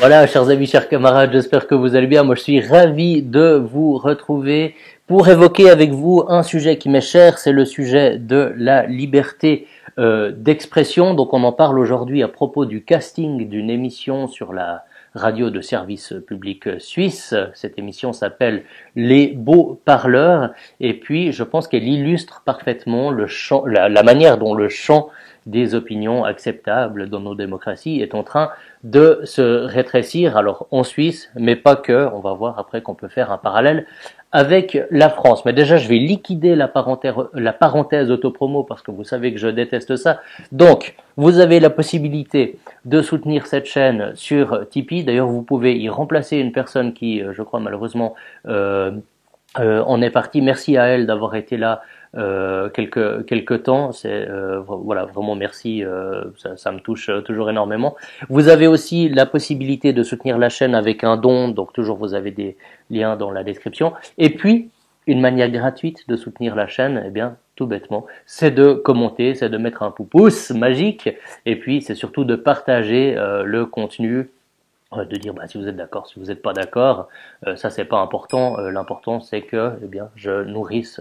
Voilà, chers amis, chers camarades, j'espère que vous allez bien. Moi, je suis ravi de vous retrouver pour évoquer avec vous un sujet qui m'est cher, c'est le sujet de la liberté d'expression. Donc, on en parle aujourd'hui à propos du casting d'une émission sur la radio de service public suisse. Cette émission s'appelle Les Beaux Parleurs. Et puis, je pense qu'elle illustre parfaitement le champ, la manière dont le champ des opinions acceptables dans nos démocraties est en train de se rétrécir, alors en Suisse, mais pas que, on va voir après qu'on peut faire un parallèle avec la France. Mais déjà, je vais liquider la parenthèse autopromo parce que vous savez que je déteste ça. Donc, vous avez la possibilité de soutenir cette chaîne sur Tipeee. D'ailleurs, vous pouvez y remplacer une personne qui, je crois malheureusement, en est partie. Merci à elle d'avoir été là quelques temps. C'est voilà, vraiment merci, ça me touche toujours énormément. Vous avez aussi la possibilité de soutenir la chaîne avec un don, donc toujours vous avez des liens dans la description. Et puis une manière gratuite de soutenir la chaîne, eh bien tout bêtement, c'est de commenter, c'est de mettre un pouce magique, et puis c'est surtout de partager le contenu, de dire si vous êtes d'accord, si vous n'êtes pas d'accord, ça c'est pas important. L'important c'est que je nourrisse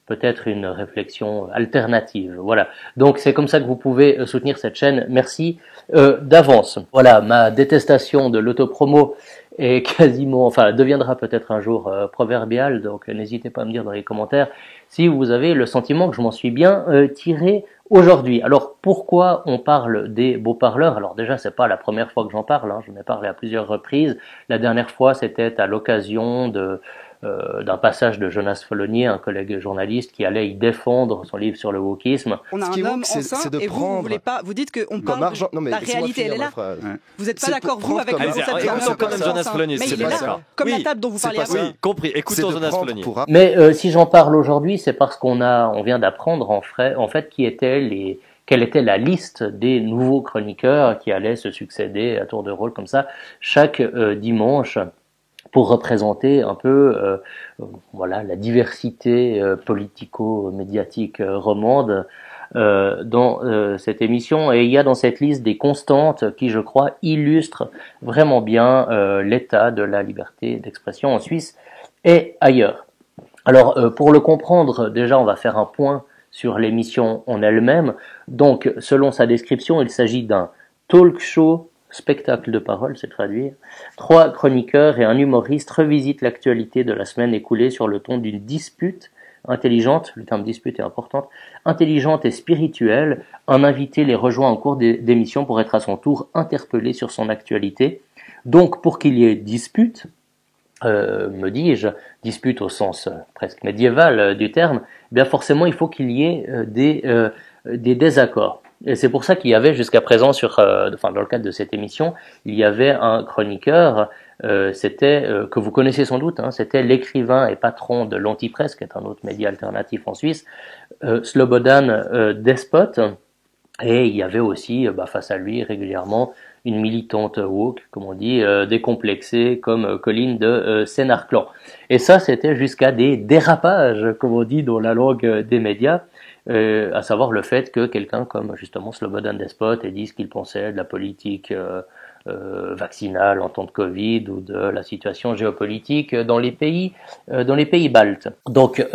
peut-être une réflexion alternative. Voilà. Donc c'est comme ça que vous pouvez soutenir cette chaîne. Merci d'avance. Voilà, ma détestation de l'autopromo est quasiment, deviendra peut-être un jour proverbiale. Donc n'hésitez pas à me dire dans les commentaires si vous avez le sentiment que je m'en suis bien tiré aujourd'hui. Alors pourquoi on parle des beaux parleurs? Alors déjà c'est pas la première fois que j'en parle, j'en ai parlé à plusieurs reprises. La dernière fois c'était à l'occasion d'un passage de Jonas Follonier, un collègue journaliste qui allait y défendre son livre sur le wokisme. On a un homme enceint et vous voulez pas, vous dites qu'on parle de la réalité, elle est là. Vous n'êtes pas d'accord vous avec le concept de Jonas Follonier, mais il est là, comme la table dont vous parliez avant. Oui, compris. Écoutons Jonas Follonier. Mais si j'en parle aujourd'hui, c'est parce on vient d'apprendre en fait quelle était la liste des nouveaux chroniqueurs qui allaient se succéder à tour de rôle comme ça chaque dimanche pour représenter un peu la diversité politico-médiatique romande dans cette émission. Et il y a dans cette liste des constantes qui, je crois, illustrent vraiment bien l'état de la liberté d'expression en Suisse et ailleurs. Alors, pour le comprendre, déjà, on va faire un point sur l'émission en elle-même. Donc, selon sa description, il s'agit d'un talk show, spectacle de parole, c'est traduire. 3 chroniqueurs et un humoriste revisitent l'actualité de la semaine écoulée sur le ton d'une dispute intelligente, le terme dispute est important, intelligente et spirituelle. Un invité les rejoint en cours d'émission pour être à son tour interpellé sur son actualité. Donc, pour qu'il y ait dispute, me dis-je, dispute au sens presque médiéval du terme, bien forcément il faut qu'il y ait des désaccords. Et c'est pour ça qu'il y avait jusqu'à présent dans le cadre de cette émission, il y avait un chroniqueur, que vous connaissez sans doute, c'était l'écrivain et patron de l'Antipresse, qui est un autre média alternatif en Suisse, Slobodan Despot. Et il y avait aussi face à lui régulièrement une militante woke, comme on dit, décomplexée comme Colline de Sénarclan. Et ça, c'était jusqu'à des dérapages, comme on dit dans la langue des médias, à savoir le fait que quelqu'un comme justement Slobodan Despot ait dit ce qu'il pensait de la politique vaccinale en temps de Covid ou de la situation géopolitique dans les pays baltes. Donc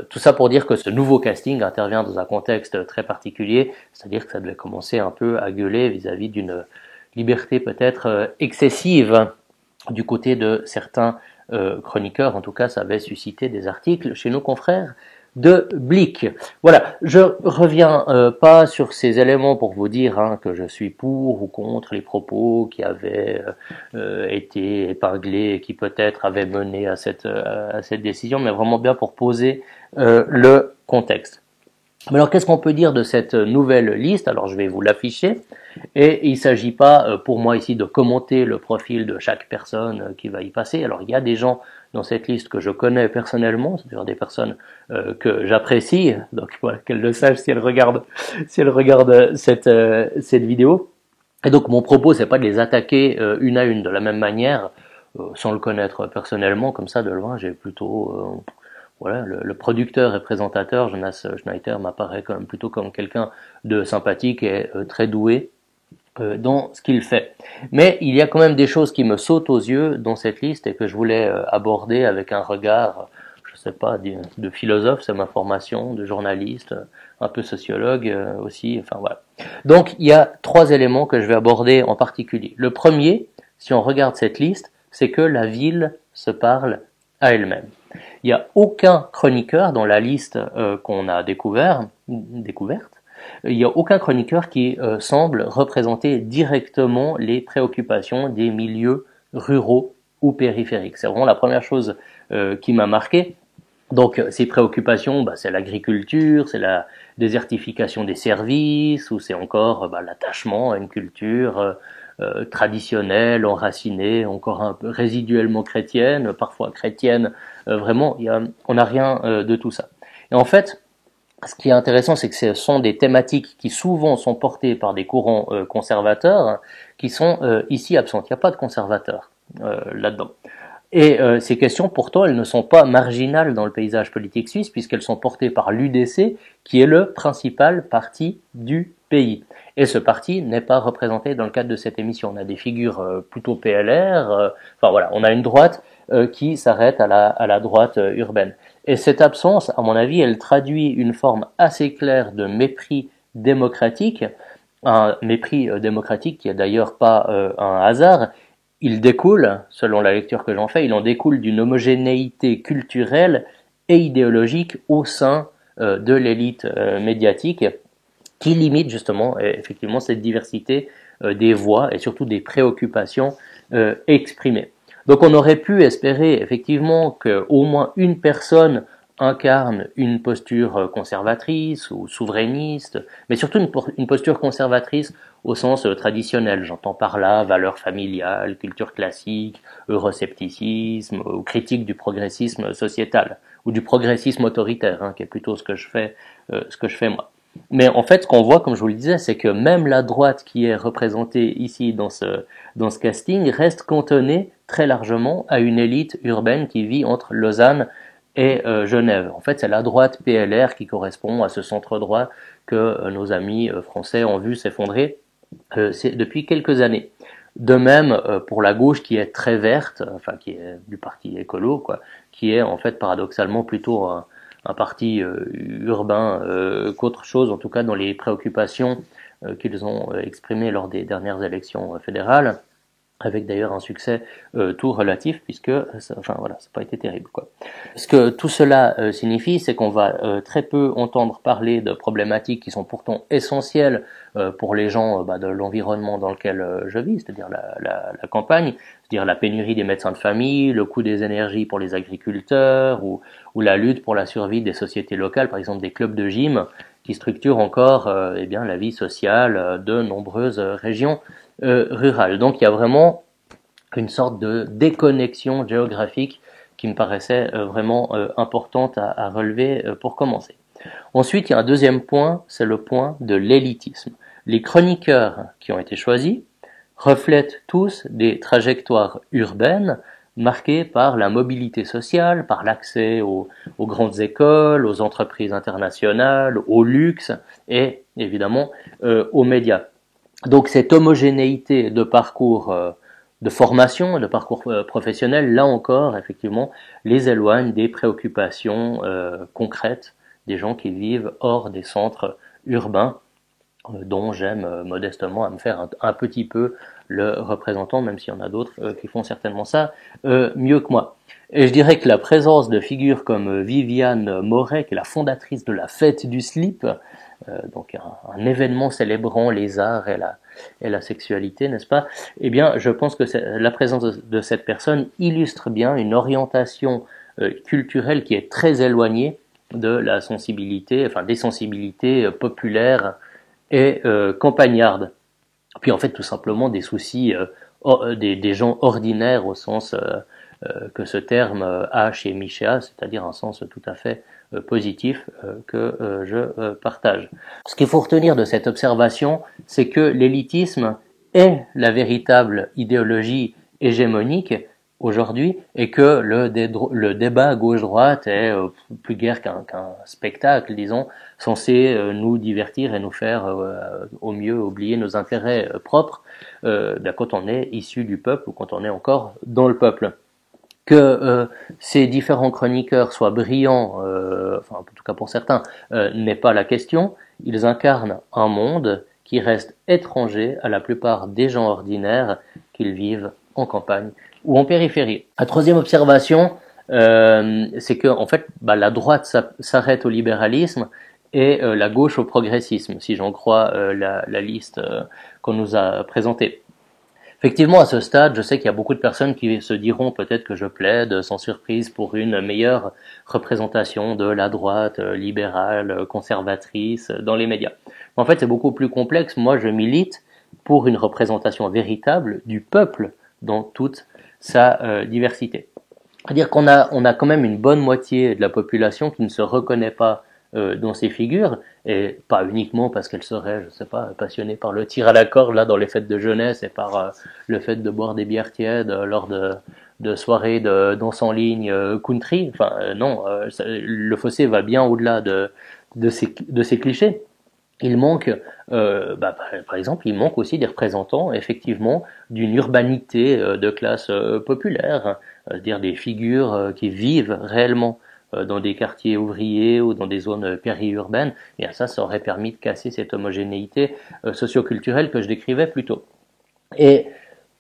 tout ça pour dire que ce nouveau casting intervient dans un contexte très particulier, c'est-à-dire que ça devait commencer un peu à gueuler vis-à-vis d'une liberté peut-être excessive du côté de certains chroniqueurs. En tout cas, ça avait suscité des articles chez nos confrères de Blick. Voilà, je reviens pas sur ces éléments pour vous dire que je suis pour ou contre les propos qui avaient été épinglés et qui peut-être avaient mené à cette décision, mais vraiment bien pour poser le contexte. Mais alors, qu'est-ce qu'on peut dire de cette nouvelle liste? Alors, je vais vous l'afficher. Et il ne s'agit pas pour moi ici de commenter le profil de chaque personne qui va y passer. Alors, il y a des gens dans cette liste que je connais personnellement, c'est-à-dire des personnes que j'apprécie. Donc, voilà, qu'elles le sachent si elles regardent cette vidéo. Et donc, mon propos, c'est pas de les attaquer une à une de la même manière, sans le connaître personnellement. Comme ça, de loin, j'ai plutôt... le producteur et présentateur, Jonas Schneider, m'apparaît quand même plutôt comme quelqu'un de sympathique et très doué, dans ce qu'il fait. Mais il y a quand même des choses qui me sautent aux yeux dans cette liste et que je voulais aborder avec un regard, je sais pas, de philosophe, c'est ma formation, de journaliste, un peu sociologue aussi, enfin voilà. Donc il y a 3 éléments que je vais aborder en particulier. Le premier, si on regarde cette liste, c'est que la ville se parle à elle-même. Il n'y a aucun chroniqueur dans la liste qu'on a découverte, il n'y a aucun chroniqueur qui semble représenter directement les préoccupations des milieux ruraux ou périphériques. C'est vraiment la première chose qui m'a marqué. Donc ces préoccupations, c'est l'agriculture, c'est la désertification des services, ou c'est encore l'attachement à une culture traditionnelle, enracinée, encore un peu résiduellement chrétienne, parfois chrétienne. Vraiment, on n'a rien de tout ça. Et en fait, ce qui est intéressant, c'est que ce sont des thématiques qui souvent sont portées par des courants conservateurs qui sont ici absentes. Il n'y a pas de conservateurs là-dedans. Et ces questions, pourtant, elles ne sont pas marginales dans le paysage politique suisse, puisqu'elles sont portées par l'UDC, qui est le principal parti du pays. Et ce parti n'est pas représenté dans le cadre de cette émission. On a des figures plutôt PLR, enfin voilà, on a une droite qui s'arrête à la droite urbaine. Et cette absence, à mon avis, elle traduit une forme assez claire de mépris démocratique, un mépris démocratique qui n'est d'ailleurs pas un hasard. Il découle, selon la lecture que j'en fais, il en découle d'une homogénéité culturelle et idéologique au sein de l'élite médiatique qui limite justement effectivement cette diversité des voix et surtout des préoccupations exprimées. Donc on aurait pu espérer effectivement qu'au moins une personne incarne une posture conservatrice ou souverainiste, mais surtout une posture conservatrice au sens traditionnel. J'entends par là valeurs familiales, culture classique, euroscepticisme ou critique du progressisme sociétal ou du progressisme autoritaire, qui est plutôt ce que je fais moi. Mais en fait, ce qu'on voit, comme je vous le disais, c'est que même la droite qui est représentée ici dans ce casting reste cantonnée très largement à une élite urbaine qui vit entre Lausanne et Genève. En fait, c'est la droite PLR qui correspond à ce centre droit que nos amis français ont vu s'effondrer depuis quelques années. De même pour la gauche qui est très verte, enfin qui est du parti écolo, qui est en fait paradoxalement plutôt un parti urbain qu'autre chose, en tout cas dans les préoccupations qu'ils ont exprimées lors des dernières élections fédérales, avec d'ailleurs un succès tout relatif, puisque ça n'a pas été terrible, Ce que tout cela signifie, c'est qu'on va très peu entendre parler de problématiques qui sont pourtant essentielles pour les gens de l'environnement dans lequel je vis, c'est-à-dire la campagne, c'est-à-dire la pénurie des médecins de famille, le coût des énergies pour les agriculteurs, ou la lutte pour la survie des sociétés locales, par exemple des clubs de gym, qui structurent encore la vie sociale de nombreuses régions rurales. Donc il y a vraiment une sorte de déconnexion géographique qui me paraissait vraiment importante à relever pour commencer. Ensuite, il y a un deuxième point, c'est le point de l'élitisme. Les chroniqueurs qui ont été choisis reflètent tous des trajectoires urbaines marquées par la mobilité sociale, par l'accès aux grandes écoles, aux entreprises internationales, au luxe et évidemment aux médias. Donc cette homogénéité de parcours de formation, de parcours professionnel, là encore, effectivement, les éloigne des préoccupations concrètes des gens qui vivent hors des centres urbains, dont j'aime modestement à me faire un petit peu le représentant, même s'il y en a d'autres qui font certainement ça mieux que moi. Et je dirais que la présence de figures comme Viviane Moret, qui est la fondatrice de la Fête du Slip, donc un événement célébrant les arts et la sexualité, n'est-ce pas? Eh bien, je pense que la présence de cette personne illustre bien une orientation culturelle qui est très éloignée de la sensibilité, enfin des sensibilités populaires et campagnardes. Puis en fait, tout simplement des soucis des gens ordinaires au sens que ce terme a chez Michéa, c'est-à-dire un sens tout à fait positif que je partage. Ce qu'il faut retenir de cette observation, c'est que l'élitisme est la véritable idéologie hégémonique aujourd'hui, et que le débat gauche-droite est plus guère qu'un spectacle, disons, censé nous divertir et nous faire au mieux oublier nos intérêts propres quand on est issu du peuple ou quand on est encore dans le peuple. Que ces différents chroniqueurs soient brillants, en tout cas pour certains, n'est pas la question. Ils incarnent un monde qui reste étranger à la plupart des gens ordinaires, qu'ils vivent en campagne ou en périphérie. La troisième observation, c'est que en fait, la droite s'arrête au libéralisme et la gauche au progressisme, si j'en crois la liste qu'on nous a présentée. Effectivement, à ce stade, je sais qu'il y a beaucoup de personnes qui se diront peut-être que je plaide sans surprise pour une meilleure représentation de la droite libérale, conservatrice dans les médias. Mais en fait, c'est beaucoup plus complexe. Moi, je milite pour une représentation véritable du peuple dans toute sa diversité. C'est-à-dire qu'on a quand même une bonne moitié de la population qui ne se reconnaît pas dans ces figures, et pas uniquement parce qu'elle serait, je sais pas, passionnée par le tir à la corde là dans les fêtes de jeunesse et par le fait de boire des bières tièdes lors de soirées de danse en ligne country. Enfin non, le fossé va bien au-delà de ces clichés. Il manque, par exemple, il manque aussi des représentants effectivement d'une urbanité de classe populaire, c'est-à-dire des figures qui vivent réellement dans des quartiers ouvriers ou dans des zones périurbaines, et ça aurait permis de casser cette homogénéité socioculturelle que je décrivais plus tôt. Et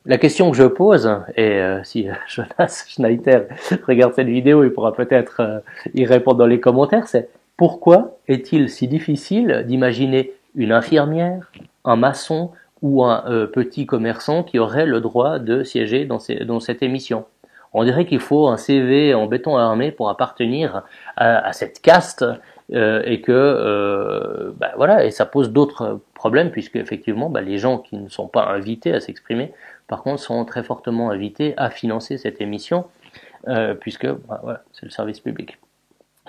la question que je pose, et si Jonas Schneider regarde cette vidéo, il pourra peut-être y répondre dans les commentaires, c'est pourquoi est-il si difficile d'imaginer une infirmière, un maçon ou un petit commerçant qui aurait le droit de siéger dans cette émission? On dirait qu'il faut un CV en béton armé pour appartenir à cette caste et que voilà, et ça pose d'autres problèmes puisque effectivement les gens qui ne sont pas invités à s'exprimer par contre sont très fortement invités à financer cette émission puisque voilà, c'est le service public.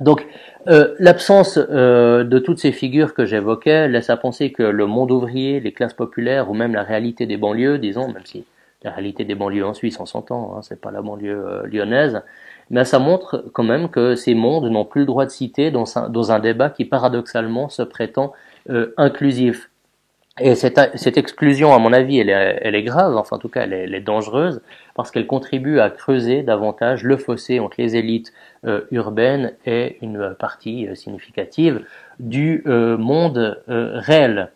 Donc l'absence de toutes ces figures que j'évoquais laisse à penser que le monde ouvrier, les classes populaires ou même la réalité des banlieues, disons, même si la réalité des banlieues en Suisse, on s'entend, hein, c'est pas la banlieue lyonnaise, mais ça montre quand même que ces mondes n'ont plus le droit de citer dans un débat qui paradoxalement se prétend inclusif. Et cette exclusion, à mon avis, elle est grave, enfin en tout cas elle est dangereuse, parce qu'elle contribue à creuser davantage le fossé entre les élites urbaines et une partie significative du monde réel.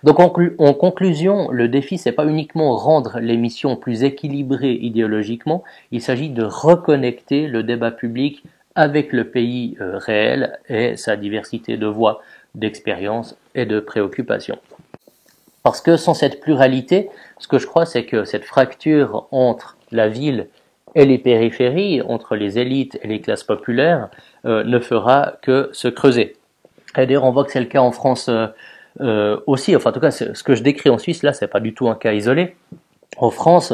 Donc en conclusion, le défi c'est pas uniquement rendre l'émission plus équilibrée idéologiquement, il s'agit de reconnecter le débat public avec le pays réel et sa diversité de voix, d'expériences et de préoccupations. Parce que sans cette pluralité, ce que je crois c'est que cette fracture entre la ville et les périphéries, entre les élites et les classes populaires, ne fera que se creuser. Et d'ailleurs on voit que c'est le cas en France aussi, enfin en tout cas ce que je décris en Suisse là c'est pas du tout un cas isolé. En France,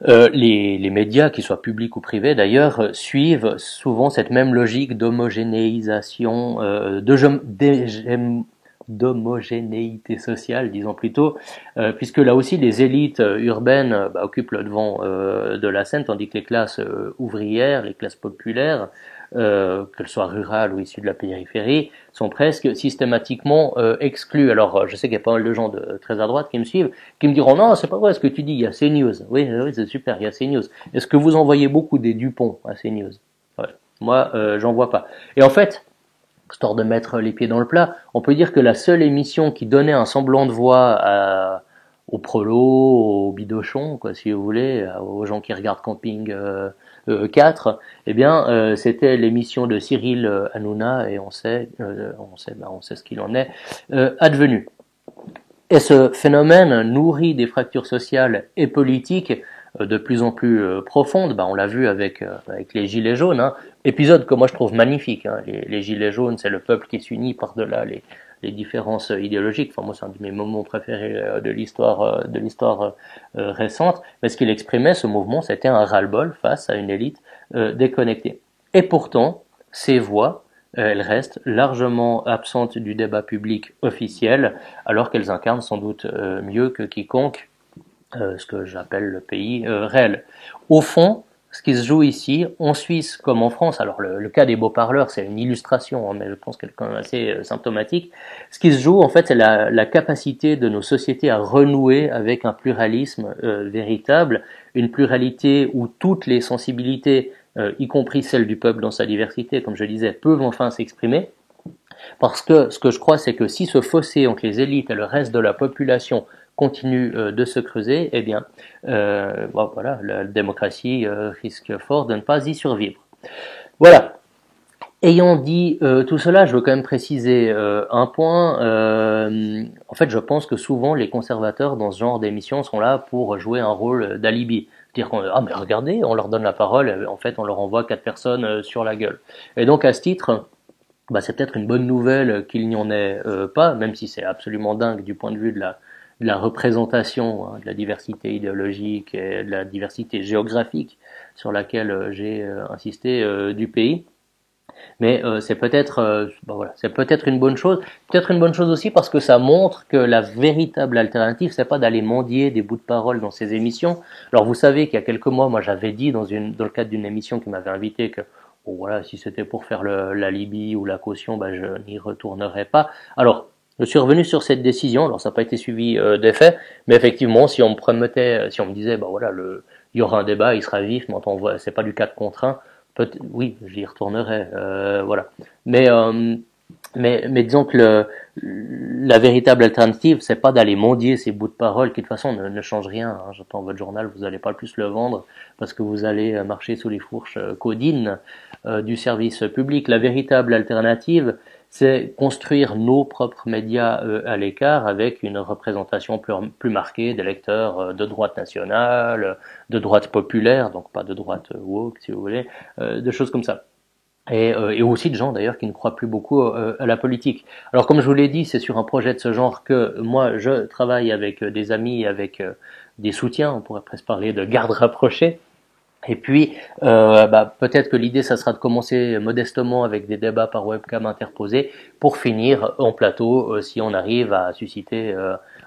les médias, qu'ils soient publics ou privés d'ailleurs, suivent souvent cette même logique d'homogénéisation, d'homogénéité sociale, disons plutôt, puisque là aussi les élites urbaines occupent le devant de la scène, tandis que les classes ouvrières, les classes populaires, qu'elles soient rurales ou issues de la périphérie, sont presque systématiquement exclues. Alors, je sais qu'il y a pas mal de gens très à droite qui me suivent, qui me diront non, c'est pas vrai ce que tu dis, il y a CNews. Oui, c'est super, il y a CNews. Est-ce que vous envoyez beaucoup des Dupont à CNews? Ouais. Moi, j'en vois pas. Et en fait, histoire de mettre les pieds dans le plat, on peut dire que la seule émission qui donnait un semblant de voix au Prolo, au Bidochon, quoi, si vous voulez, aux gens qui regardent Camping 4, eh bien, c'était l'émission de Cyril Hanouna et on sait ce qu'il en est advenu. Et ce phénomène nourrit des fractures sociales et politiques de plus en plus profondes. On l'a vu avec les Gilets jaunes, hein. Épisode que moi je trouve magnifique. Hein. Les Gilets jaunes, c'est le peuple qui s'unit par-delà les différences idéologiques. Enfin, moi, c'est un de mes moments préférés de l'histoire récente. Mais ce qu'il exprimait, ce mouvement, c'était un ras-le-bol face à une élite déconnectée. Et pourtant, ces voix, elles restent largement absentes du débat public officiel, alors qu'elles incarnent sans doute mieux que quiconque ce que j'appelle le pays réel. Au fond, ce qui se joue ici, en Suisse comme en France, alors le cas des beaux-parleurs, c'est une illustration, hein, mais je pense qu'elle est quand même assez symptomatique. Ce qui se joue, en fait, c'est la capacité de nos sociétés à renouer avec un pluralisme véritable, une pluralité où toutes les sensibilités, y compris celles du peuple dans sa diversité, comme je disais, peuvent enfin s'exprimer. Parce que ce que je crois, c'est que si ce fossé entre les élites et le reste de la population continue de se creuser, eh bien, bon, voilà, la démocratie risque fort de ne pas y survivre. Voilà. Ayant dit tout cela, je veux quand même préciser un point. En fait, je pense que souvent les conservateurs dans ce genre d'émission sont là pour jouer un rôle d'alibi. Dire qu'on mais regardez, on leur donne la parole, en fait, on leur envoie 4 personnes sur la gueule. Et donc à ce titre, bah, c'est peut-être une bonne nouvelle qu'il n'y en ait pas, même si c'est absolument dingue du point de vue de la représentation, hein, de la diversité idéologique et de la diversité géographique sur laquelle j'ai insisté du pays. Mais c'est peut-être voilà, c'est peut-être une bonne chose. Peut-être une bonne chose aussi parce que ça montre que la véritable alternative, c'est pas d'aller mendier des bouts de parole dans ces émissions. Alors vous savez qu'il y a quelques mois, moi j'avais dit dans le cadre d'une émission qui m'avait invité que bon, voilà, si c'était pour faire la Libye ou la caution, ben, je n'y retournerais pas. Alors, je suis revenu sur cette décision, alors ça n'a pas été suivi d'effet, mais effectivement, si on me promettait, si on me disait, bah voilà, il y aura un débat, il sera vif, mais on voit, c'est pas du 4 contre 1, oui, j'y retournerais, voilà. Mais disons que la véritable alternative, c'est pas d'aller mendier ces bouts de parole qui de toute façon ne changent rien. Hein. J'entends votre journal, vous n'allez pas plus le vendre parce que vous allez marcher sous les fourches codines du service public. La véritable alternative, c'est construire nos propres médias à l'écart avec une représentation plus marquée des lecteurs de droite nationale, de droite populaire, donc pas de droite woke si vous voulez, de choses comme ça. Et aussi de gens d'ailleurs qui ne croient plus beaucoup à la politique. Alors comme je vous l'ai dit, c'est sur un projet de ce genre que moi je travaille avec des amis, avec des soutiens, on pourrait presque parler de garde rapprochée. Et puis peut-être que l'idée ça sera de commencer modestement avec des débats par webcam interposés pour finir en plateau si on arrive à susciter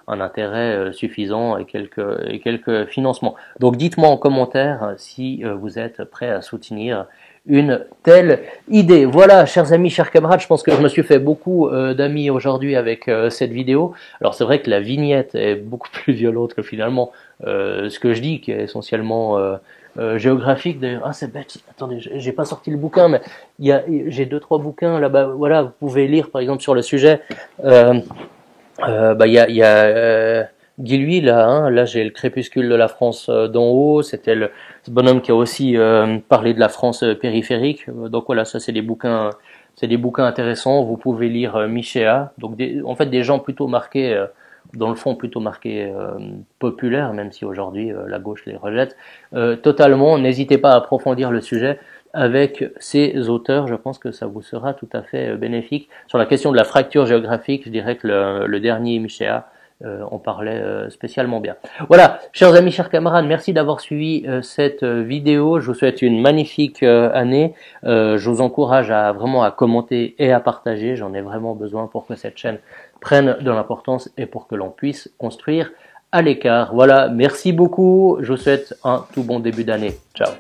un intérêt suffisant et quelques financements. Donc dites-moi en commentaire si vous êtes prêts à soutenir une telle idée. Voilà, chers amis, chers camarades, je pense que je me suis fait beaucoup d'amis aujourd'hui avec cette vidéo. Alors c'est vrai que la vignette est beaucoup plus violente que finalement ce que je dis, qui est essentiellement géographique. D'ailleurs, ah c'est bête, attendez, j'ai pas sorti le bouquin, mais j'ai 2-3 bouquins là-bas. Voilà, vous pouvez lire par exemple sur le sujet. Il y a Guy Lui là, hein, là j'ai le crépuscule de la France d'en haut, c'était ce bonhomme qui a aussi parlé de la France périphérique. Donc voilà, ça c'est des bouquins intéressants. Vous pouvez lire Michéa, donc en fait des gens plutôt marqués, dans le fond plutôt marqués populaires, même si aujourd'hui la gauche les rejette totalement. N'hésitez pas à approfondir le sujet avec ces auteurs, je pense que ça vous sera tout à fait bénéfique. Sur la question de la fracture géographique, je dirais que le dernier Michéa on parlait spécialement bien. Voilà, chers amis, chers camarades, merci d'avoir suivi cette vidéo. Je vous souhaite une magnifique année. Je vous encourage vraiment à commenter et à partager. J'en ai vraiment besoin pour que cette chaîne prenne de l'importance et pour que l'on puisse construire à l'écart. Voilà, merci beaucoup. Je vous souhaite un tout bon début d'année. Ciao.